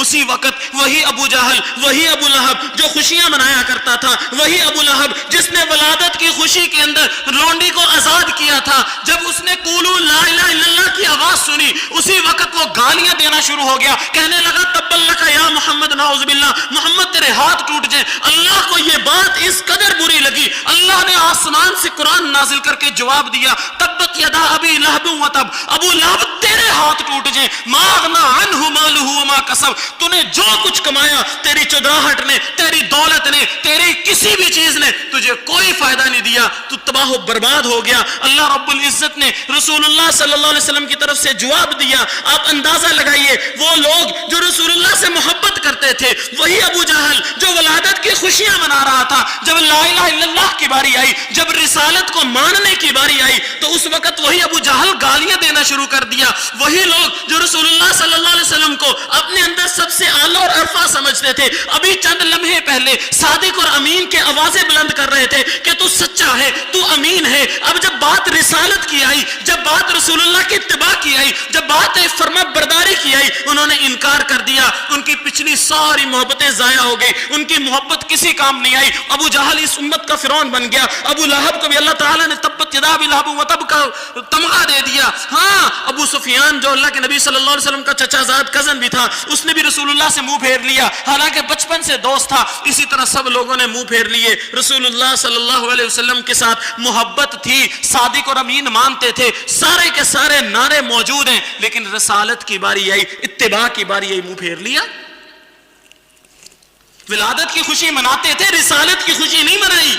اسی وقت وہی ابو جہل، وہی ابو لہب جو خوشیاں منایا کرتا تھا، وہی ابو لہب جس نے ولادت کی خوشی کے اندر لونڈی کو آزاد کیا تھا، جب اس نے قولوا لا الہ الا اللہ کی آواز سنی اسی وقت وہ گالیاں دینا شروع ہو گیا، کہنے لگا تبا لک یا محمد، نعوذ باللہ، محمد تیرے ہاتھ ٹوٹ جائیں۔ اللہ کو یہ بات اس قدر بری لگی، اللہ نے آسمان سے قرآن نازل کر کے جواب دیا، تبت یدا ابی لہب وتب، ابو لہب تیرے ہاتھ ٹوٹ جائیں، ما اغنی عنہ مالہ وما کسب، تو نے جو کچھ کمایا تیری چودراہٹ نے، تیری دولت نے، تیری کسی بھی چیز نے تجھے کوئی فائدہ نہیں دیا، تو تباہ و برباد ہو گیا۔ اللہ رب العزت نے رسول اللہ صلی اللہ علیہ وسلم کی طرف سے جواب دیا۔ آپ اندازہ لگائیے، وہ لوگ جو رسول اللہ سے محبت کرتے تھے، وہی ابو جہل جو ولادت کی خوشیاں منا رہا تھا، جب لا الہ الا اللہ کی باری آئی، جب رسالت کو ماننے کی باری آئی تو اس وقت وہی ابو جہل گالیاں دینا شروع کر دیا۔ وہی لوگ جو رسول اللہ صلی اللہ علیہ وسلم کو اپنے اندر سب سے اعلیٰ اور عرفہ سمجھتے تھے، ابھی چند لمحے پہلے صادق اور امین کے آوازیں بلند کر رہے تھے کہ تو سچا ہے، تو امین ہے، اب جب بات رسالت کی آئی، جب بات رسول اللہ کی اتباع کی آئی، جب بات فرما برداری کی آئی، انہوں نے انکار کر دیا۔ ان کی پچھلی ساری محبتیں ضائع ہو گئی، ان کی محبت کسی کام نہیں آئی۔ ابو جہل اس امت کا فرعون بن گیا، ابو لہب کو بھی اللہ تعالیٰ نے تبت یدا ابی لہب وتب کا تمغہ دے دیا۔ ہاں، ابو سفیان جو اللہ کے نبی صلی اللہ علیہ وسلم کا چچا زاد کزن بھی تھا، اس نے بھی رسول اللہ سے منہ پھیر لیا، حالانکہ بچپن سے دوست تھا۔ اسی طرح سب لوگوں نے منہ پھیر لیے، رسول اللہ صلی اللہ علیہ وسلم کے ساتھ محبت تھی، صادق اور امین مانتے تھے، سارے کے سارے نعرے موجود ہیں، لیکن رسالت کی باری آئی، اتباع کی باری آئی، منہ پھیر لیا۔ ولادت کی خوشی مناتے تھے، رسالت کی خوشی نہیں منائی۔